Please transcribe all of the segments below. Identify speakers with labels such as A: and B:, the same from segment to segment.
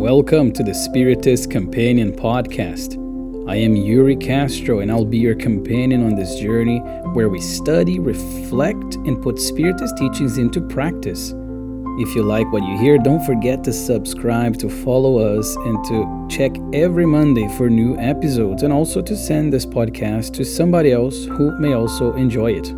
A: Welcome to the Spiritist Companion Podcast. I am Yuri Castro and I'll be your companion on this journey where we study, reflect, and put Spiritist teachings into practice. If you like what you hear, don't forget to subscribe, to follow us, and to check every Monday for new episodes, and also to send this podcast to somebody else who may also enjoy it.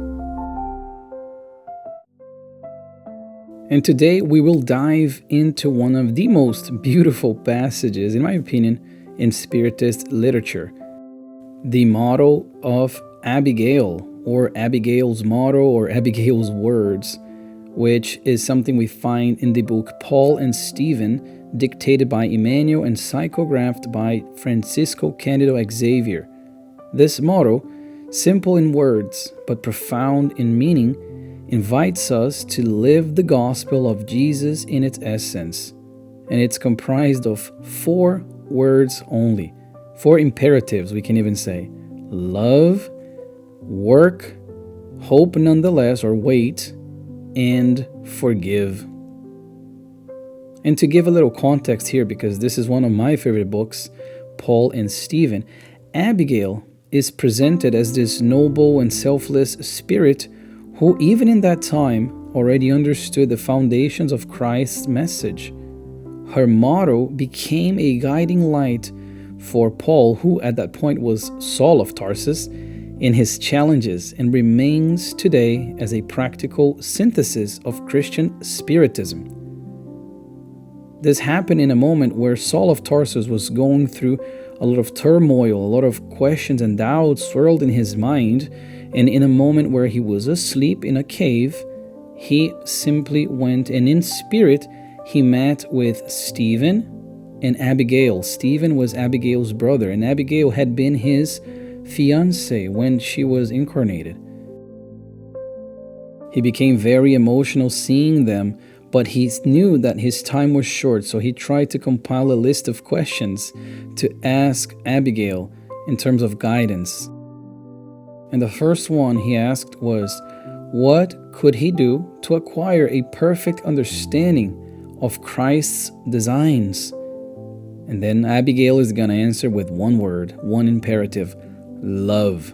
A: And today we will dive into one of the most beautiful passages, in my opinion, in Spiritist literature. The motto of Abigail, or Abigail's motto, or Abigail's words, which is something we find in the book Paul and Stephen, dictated by Emmanuel and psychographed by Francisco Cândido Xavier. This motto, simple in words but profound in meaning, invites us to live the gospel of Jesus in its essence. And it's comprised of 4 words only, 4 imperatives we can even say: love, work, hope nonetheless or wait, and forgive. And to give a little context here, because this is one of my favorite books, Paul and Stephen, Abigail is presented as this noble and selfless spirit who even in that time already understood the foundations of Christ's message. Her motto became a guiding light for Paul, who at that point was Saul of Tarsus, in his challenges, and remains today as a practical synthesis of Christian Spiritism. This happened in a moment where Saul of Tarsus was going through a lot of turmoil, a lot of questions and doubts swirled in his mind, and in a moment where he was asleep in a cave, he simply went, and in spirit, he met with Stephen and Abigail. Stephen was Abigail's brother, and Abigail had been his fiancée when she was incarnated. He became very emotional seeing them, but he knew that his time was short, so he tried to compile a list of questions to ask Abigail in terms of guidance. And the first one he asked was, what could he do to acquire a perfect understanding of Christ's designs? And then Abigail is going to answer with one word, one imperative: love.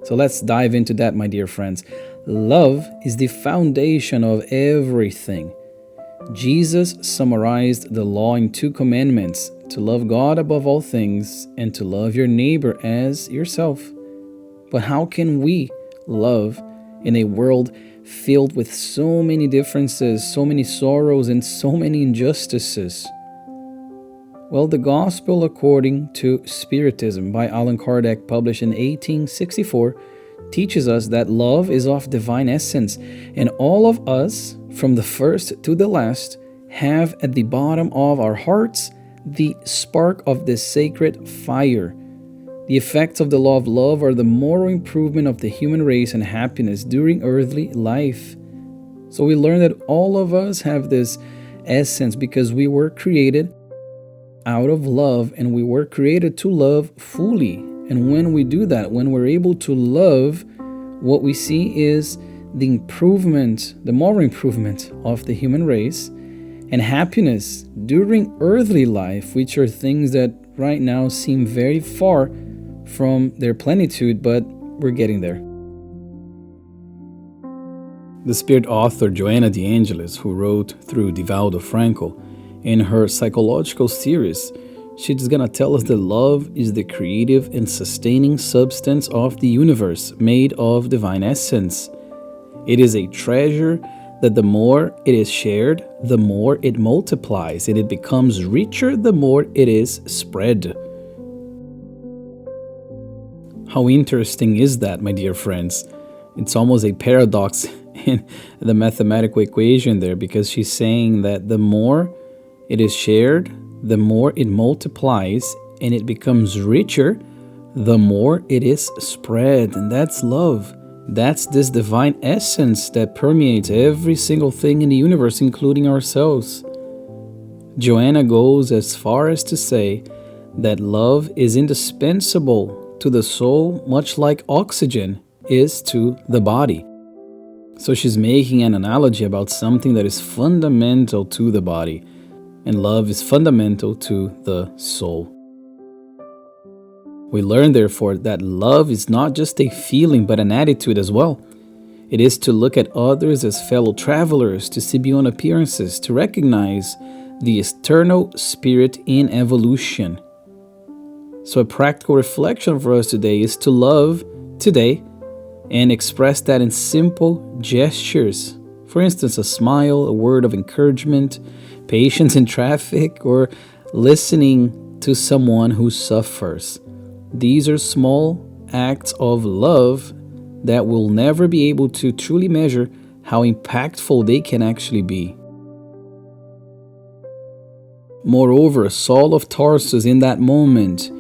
A: So let's dive into that, my dear friends. Love is the foundation of everything. Jesus summarized the law in 2 commandments: to love God above all things and to love your neighbor as yourself. But how can we love in a world filled with so many differences, so many sorrows, and so many injustices? Well, the Gospel According to Spiritism by Allan Kardec, published in 1864, teaches us that love is of divine essence, and all of us, from the first to the last, have at the bottom of our hearts the spark of this sacred fire. The effects of the law of love are the moral improvement of the human race and happiness during earthly life. So we learn that all of us have this essence because we were created out of love, and we were created to love fully. And when we do that, when we're able to love, what we see is the improvement, the moral improvement of the human race, and happiness during earthly life, which are things that right now seem very far from their plenitude, but we're getting there. The spirit author Joanna de Angelis, who wrote through Divaldo Franco, in her psychological series, she's gonna tell us that love is the creative and sustaining substance of the universe, made of divine essence. It is a treasure that the more it is shared, the more it multiplies, and it becomes richer the more it is spread. How interesting is that, my dear friends? It's almost a paradox in the mathematical equation there, because she's saying that the more it is shared, the more it multiplies, and it becomes richer the more it is spread. And that's love. That's this divine essence that permeates every single thing in the universe, including ourselves. Joanna goes as far as to say that love is indispensable to the soul, much like oxygen is to the body. So she's making an analogy about something that is fundamental to the body. and love is fundamental to the soul. We learn, therefore, that love is not just a feeling but an attitude as well. It is to look at others as fellow travelers, to see beyond appearances, to recognize the eternal spirit in evolution. So a practical reflection for us today is to love today and express that in simple gestures. For instance, a smile, a word of encouragement, patience in traffic, or listening to someone who suffers. These are small acts of love that will never be able to truly measure how impactful they can actually be. Moreover, Saul of Tarsus, in that moment,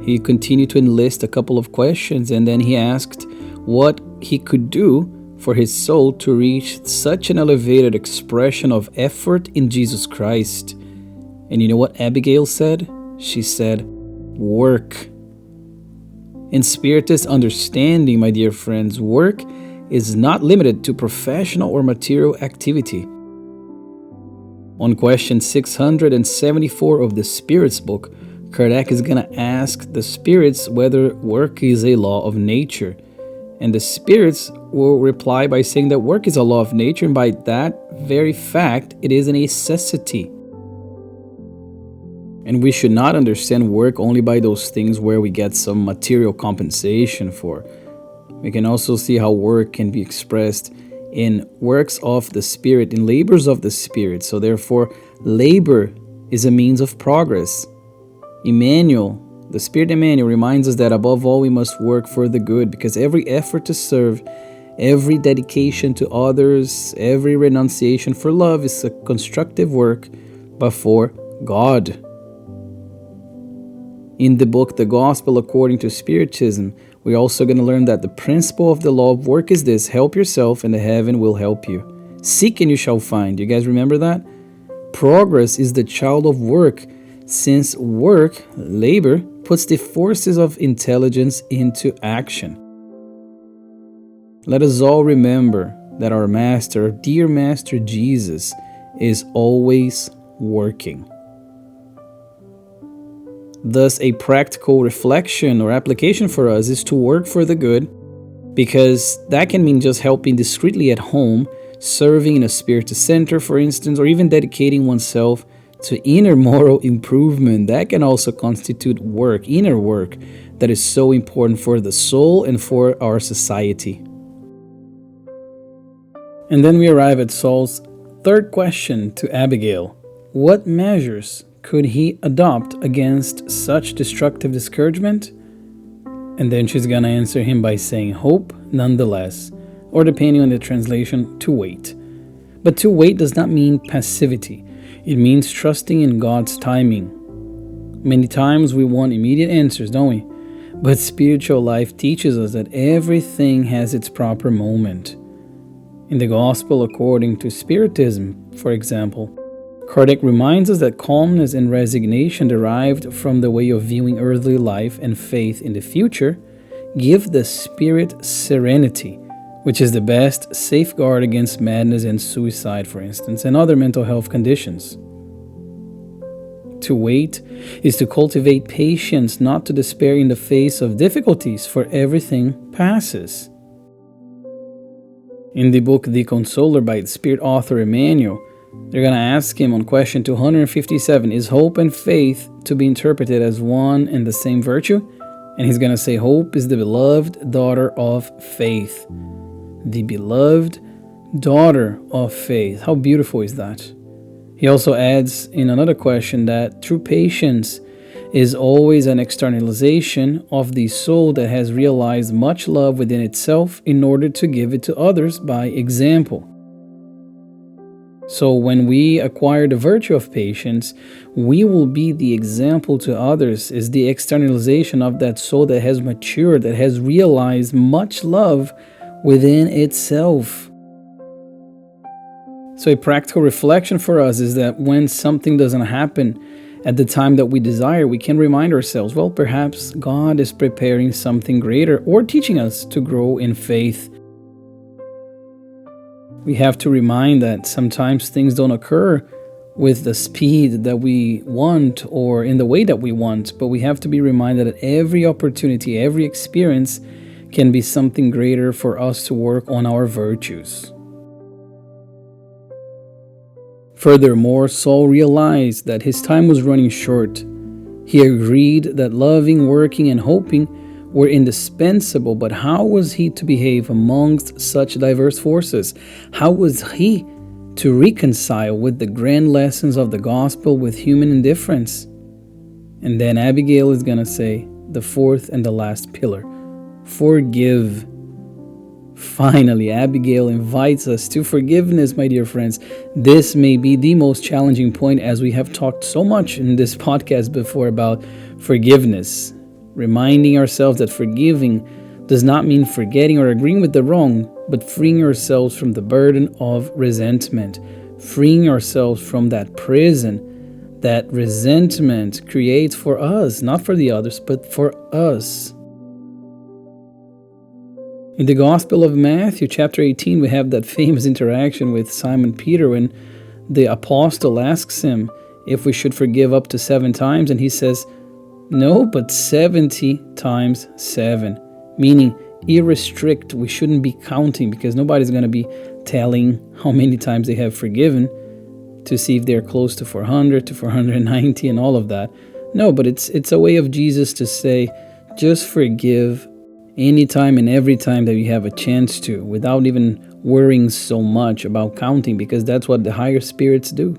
A: he continued to enlist a couple of questions, and then he asked what he could do for his soul to reach such an elevated expression of effort in Jesus Christ. And you know what Abigail said? She said, work. In Spiritist understanding, my dear friends, work is not limited to professional or material activity. On question 674 of the Spirits book, Kardec is going to ask the spirits whether work is a law of nature. And the spirits will reply by saying that work is a law of nature, and by that very fact, it is a necessity. And we should not understand work only by those things where we get some material compensation for. We can also see how work can be expressed in works of the Spirit, in labors of the Spirit. So therefore, labor is a means of progress. Emmanuel, the Spirit Emmanuel, reminds us that above all we must work for the good, because every effort to serve, every dedication to others, every renunciation for love is a constructive work before God. In the book The Gospel According to Spiritism, we're also going to learn that the principle of the law of work is this: help yourself and the heaven will help you. Seek and you shall find. You guys remember that? Progress is the child of work, since work, labor, puts the forces of intelligence into action. Let us all remember that our Master, our dear Master Jesus, is always working. Thus, a practical reflection or application for us is to work for the good, because that can mean just helping discreetly at home, serving in a Spiritist center, for instance, or even dedicating oneself to inner moral improvement. That can also constitute work, inner work, that is so important for the soul and for our society. And then we arrive at Saul's third question to Abigail. What measures could he adopt against such destructive discouragement? And then she's gonna answer him by saying, hope nonetheless, or depending on the translation, to wait. But to wait does not mean passivity. It means trusting in God's timing. Many times we want immediate answers, don't we? But spiritual life teaches us that everything has its proper moment. In the Gospel according to Spiritism, for example, Kardec reminds us that calmness and resignation derived from the way of viewing earthly life and faith in the future give the spirit serenity, which is the best safeguard against madness and suicide, for instance, and other mental health conditions. To wait is to cultivate patience, not to despair in the face of difficulties, for everything passes. In the book The Consoler by the Spirit author Emmanuel, they're going to ask him on question 257, is hope and faith to be interpreted as one and the same virtue? And he's going to say, hope is the beloved daughter of faith. The beloved daughter of faith. How beautiful is that? He also adds in another question that true patience is always an externalization of the soul that has realized much love within itself in order to give it to others by example. So when we acquire the virtue of patience, we will be the example to others, is the externalization of that soul that has matured, that has realized much love within itself. So a practical reflection for us is that when something doesn't happen at the time that we desire, we can remind ourselves, well, perhaps God is preparing something greater or teaching us to grow in faith. We have to remind that sometimes things don't occur with the speed that we want or in the way that we want, but we have to be reminded that every opportunity, every experience can be something greater for us to work on our virtues. Furthermore, Saul realized that his time was running short. He agreed that loving, working, and hoping were indispensable, but how was he to behave amongst such diverse forces? How was he to reconcile with the grand lessons of the gospel with human indifference? And then Abigail is going to say the fourth and the last pillar: forgive. Finally, Abigail invites us to forgiveness, my dear friends. This may be the most challenging point, as we have talked so much in this podcast before about forgiveness, reminding ourselves that forgiving does not mean forgetting or agreeing with the wrong, but freeing ourselves from the burden of resentment, freeing ourselves from that prison that resentment creates for us, not for the others, but for us. In the Gospel of Matthew, chapter 18, we have that famous interaction with Simon Peter when the apostle asks him if we should forgive up to 7 times, and he says, no, but 70 times 7, meaning irrestrict. We shouldn't be counting, because nobody's going to be telling how many times they have forgiven to see if they're close to 400, to 490, and all of that. No, but it's a way of Jesus to say, just forgive anytime and every time that you have a chance to, without even worrying so much about counting, because that's what the higher spirits do.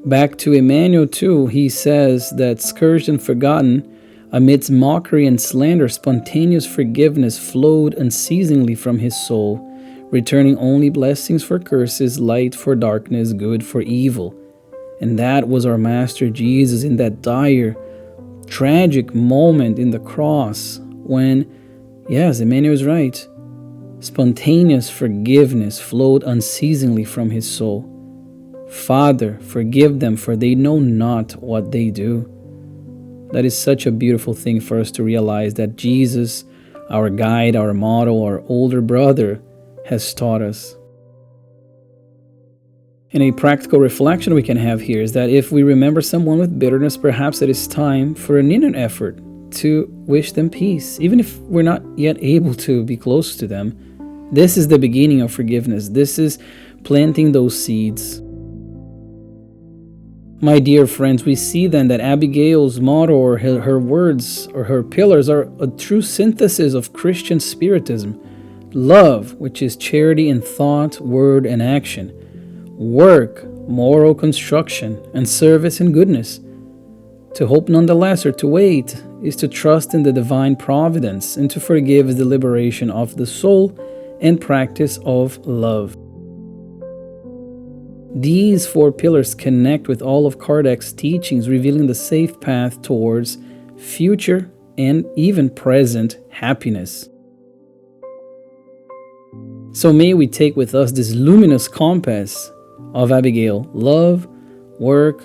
A: Back to Emmanuel too, he says that scourged and forgotten, amidst mockery and slander, spontaneous forgiveness flowed unceasingly from his soul, returning only blessings for curses, light for darkness, good for evil. And that was our Master Jesus in that dire, tragic moment in the cross when, yes, Emmanuel is right, spontaneous forgiveness flowed unceasingly from his soul. Father, forgive them, for they know not what they do. That is such a beautiful thing for us to realize, that Jesus, our guide, our model, our older brother, has taught us. And a practical reflection we can have here is that if we remember someone with bitterness, perhaps it is time for an inner effort to wish them peace, even if we're not yet able to be close to them. This is the beginning of forgiveness. This is planting those seeds. My dear friends, we see then that Abigail's motto, or her words, or her pillars, are a true synthesis of Christian spiritism. Love, which is charity in thought, word, and action. Work, moral construction, and service and goodness. To hope nonetheless, or to wait, is to trust in the divine providence, and to forgive is the liberation of the soul and practice of love. These 4 pillars connect with all of Kardec's teachings, revealing the safe path towards future and even present happiness. So may we take with us this luminous compass of Abigail: love, work,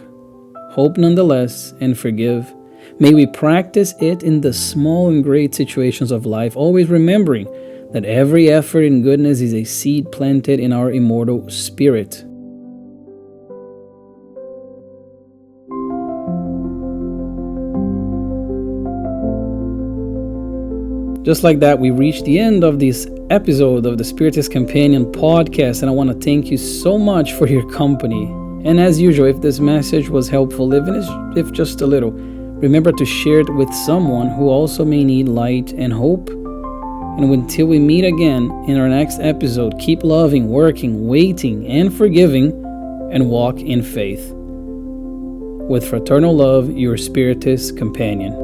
A: hope nonetheless, and forgive. May we practice it in the small and great situations of life, always remembering that every effort in goodness is a seed planted in our immortal spirit. Just like that, we reached the end of this episode of the Spiritist Companion podcast, and I want to thank you so much for your company. And as usual, if this message was helpful, even if just a little, remember to share it with someone who also may need light and hope. And until we meet again in our next episode, keep loving, working, waiting, and forgiving, and walk in faith. With fraternal love, your Spiritist Companion.